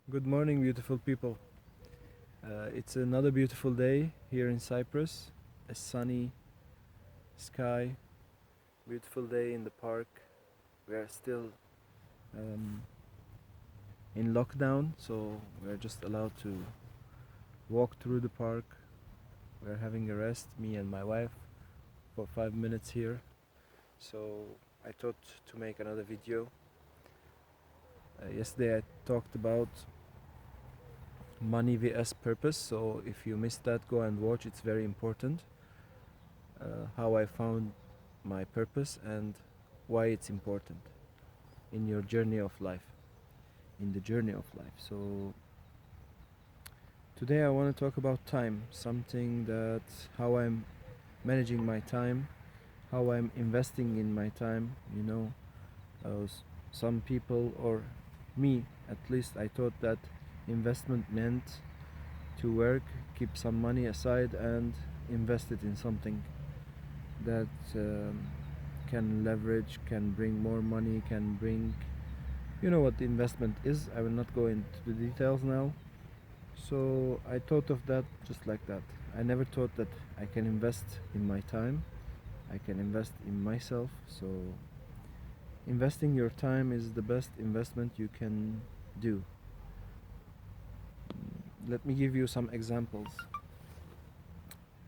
Good morning, beautiful people. It's another beautiful day here in Cyprus. A sunny sky, beautiful day in the park. We are still um, in lockdown, so we are just allowed to walk through the park. We are having a rest, me and my wife, for 5 minutes here. So I thought to make another video. Yesterday I talked about money vs purpose, so if you missed that, go and watch. It's very important. How I found my purpose and why it's important in your journey of life, in the journey of life. So today I want to talk about time, something that how I'm managing my time, how I'm investing in my time. Some people, or me at least, I thought that investment meant to work, keep some money aside, and invest it in something that can leverage, can bring more money, can bring, you know what the investment is. I will not go into the details now. So I thought of that just like that. I never thought that I can invest in my time, I can invest in myself. So investing your time is the best investment you can do. Let me give you some examples.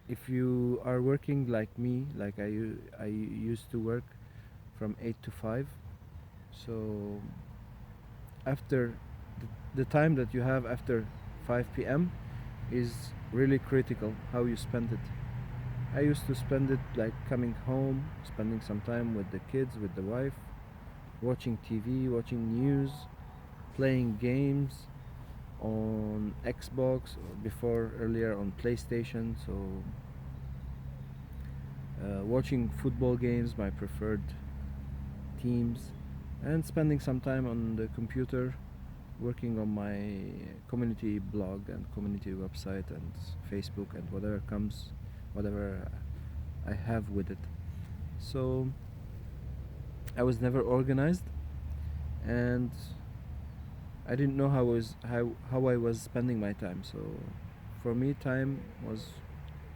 If you are working like me, like I used to work from 8 to 5, so after the time that you have after 5 p.m. is really critical how you spend it. I used to spend it like coming home, spending some time with the kids, with the wife, watching TV, watching news, playing games on Xbox, or before earlier on PlayStation. So watching football games, my preferred teams, and spending some time on the computer working on my community blog and community website and Facebook and whatever comes, whatever I have with it. So I was never organized, and I didn't know how I was spending my time. So for me, time was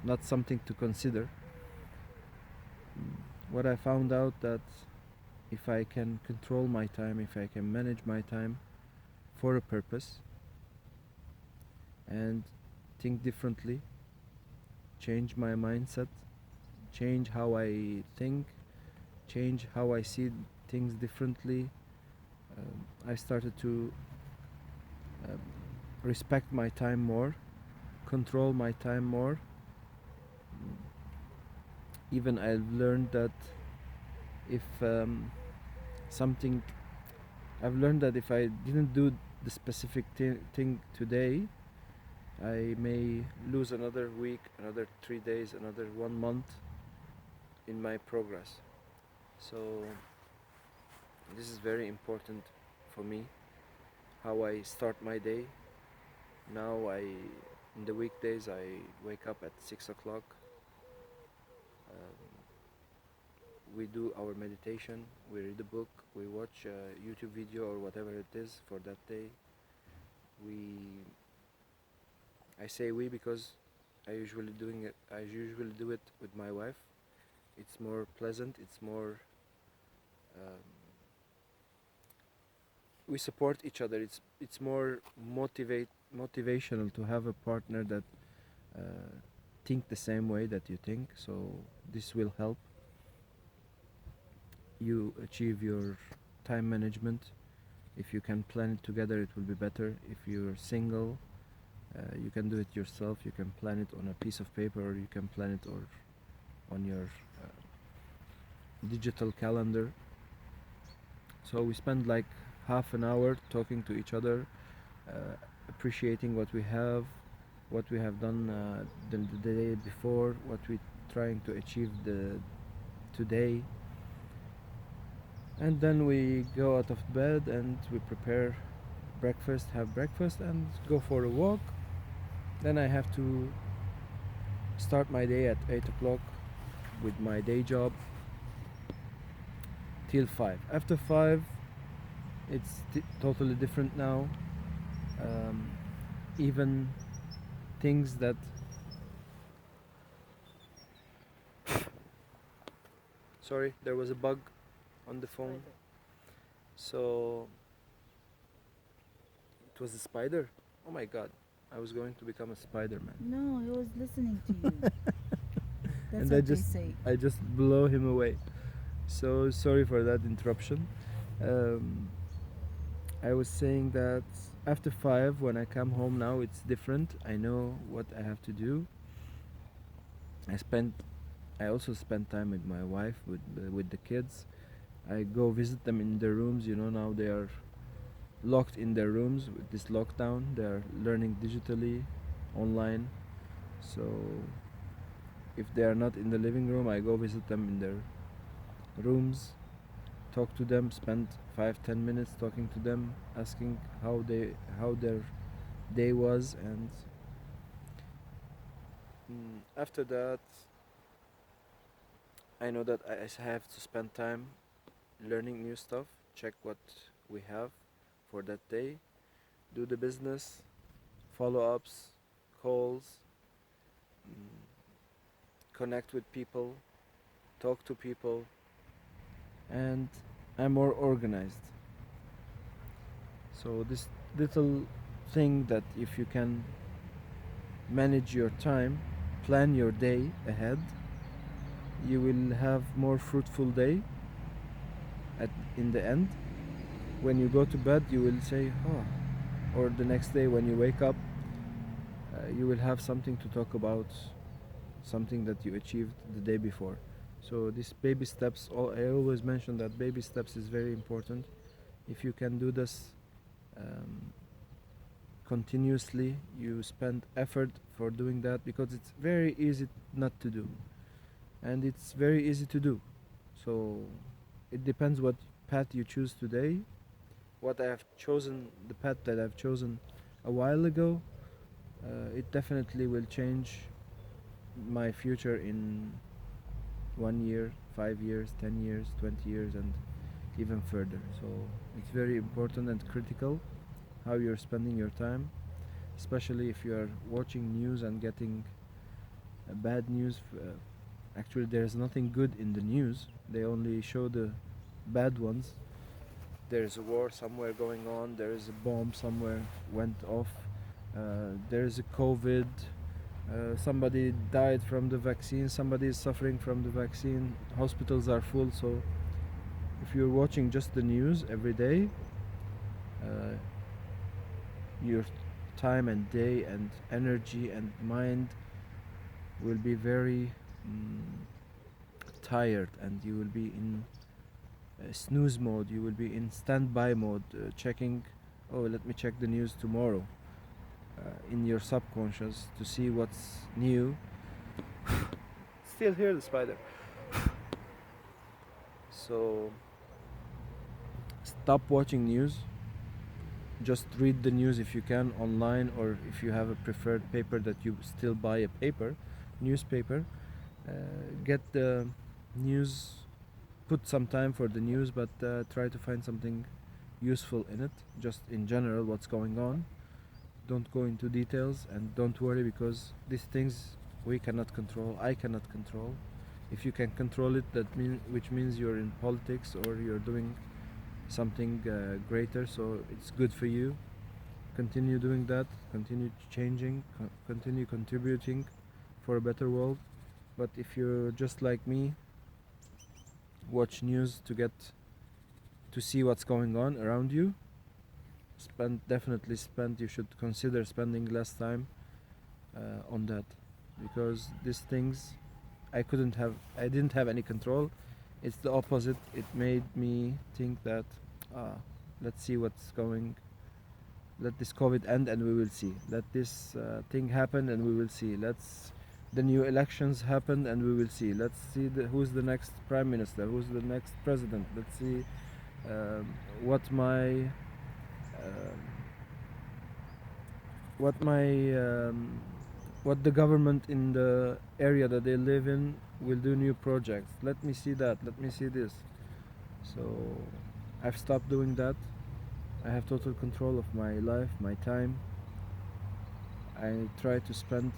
not something to consider. What I found out that if I can control my time, if I can manage my time for a purpose and think differently, change my mindset, change how I think, change how I see things differently, I started to um, respect my time more, control my time more. Even I've learned that if something, I've learned that if I didn't do the specific thing today, I may lose another week, another 3 days, another 1 month in my progress. So this is very important for me, how I start my day. Now in the weekdays, I wake up at 6 o'clock. We do our meditation, we read a book, we watch a YouTube video or whatever it is for that day. I say we because I usually do it with my wife. It's more pleasant, it's more um, we support each other. It's more motivational to have a partner that think the same way that you think. So this will help you achieve your time management. If you can plan it together, it will be better. If you're single, you can do it yourself. You can plan it on a piece of paper, or you can plan it or on your digital calendar. So we spend like half an hour talking to each other, appreciating what we have done the day before, what we're trying to achieve today. And then we go out of bed and we prepare breakfast, have breakfast, and go for a walk. Then I have to start my day at 8 o'clock with my day job till 5. After 5, it's totally different now. um, even things that sorry, there was a bug on the phone. So it was a spider. Oh my god, I was going to become a Spider-Man. No, he was listening to you. That's And what they say. I just blow him away. So sorry for that interruption. Um, I was saying that after 5, when I come home now, it's different. I know what I have to do. I spend. I also spend time with my wife, with the kids. I go visit them in their rooms. You know, now they are locked in their rooms with this lockdown. They are learning digitally, online. So if they are not in the living room, I go visit them in their rooms, talk to them, spend 5-10 minutes talking to them, asking how their day was, and after that, I know that I have to spend time learning new stuff, check what we have for that day, do the business, follow ups, calls, mm, connect with people, talk to people, and I'm more organized. So, this little thing that if you can manage your time, plan your day ahead, you will have more fruitful day at in the end. When you go to bed, you will say, "Oh," or the next day when you wake up, you will have something to talk about, something that you achieved the day before. So these baby steps, I always mention that baby steps is very important. If you can do this um, continuously, you spend effort for doing that, because it's very easy not to do, and it's very easy to do. So it depends what path you choose today. What I have chosen, the path that I've chosen a while ago, it definitely will change my future in 1 year, 5 years, 10 years, 20 years, and even further. So it's very important and critical how you're spending your time, especially if you are watching news and getting bad news. Actually, there's nothing good in the news, they only show the bad ones. There's a war somewhere going on, there is a bomb somewhere went off, there is a COVID, somebody died from the vaccine, somebody is suffering from the vaccine, hospitals are full. So if you're watching just the news every day, uh, your time and day and energy and mind will be very tired, and you will be in snooze mode, you will be in standby mode, checking, oh, let me check the news tomorrow, in your subconscious to see what's new. Still hear the spider. So stop watching news, just read the news if you can online, or if you have a preferred paper that you still buy a paper, newspaper, uh, get the news, put some time for the news, but try to find something useful in it, just in general what's going on. Don't go into details, and don't worry, because these things we cannot control, I cannot control. If you can control it, which means you're in politics or you're doing something greater, so it's good for you. Continue doing that, continue changing, continue contributing for a better world. But if you're just like me, watch news to see what's going on around you, definitely spend, you should consider spending less time on that, because these things I didn't have any control. It's the opposite. It made me think that, ah, let's see what's going, let this COVID end and we will see, let this thing happen and we will see, let's the new elections happen and we will see, let's see who's the next prime minister, who's the next president, let's see um, what my um, what my what the government in the area that they live in will do, new projects, let me see that, let me see this. So I've stopped doing that. I have total control of my life, my time. I try to spend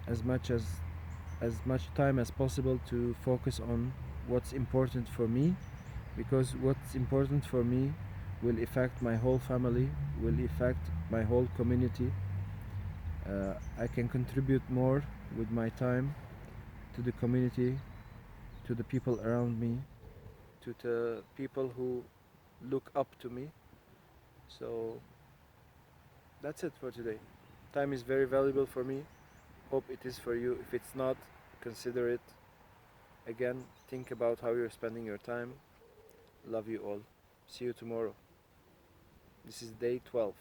as much as much time as possible to focus on what's important for me, because what's important for me will affect my whole family, will affect my whole community. I can contribute more with my time to the community, to the people around me, to the people who look up to me. So that's it for today. Time is very valuable for me. Hope it is for you. If it's not, consider it. Again, think about how you're spending your time. Love you all. See you tomorrow. This is day 12.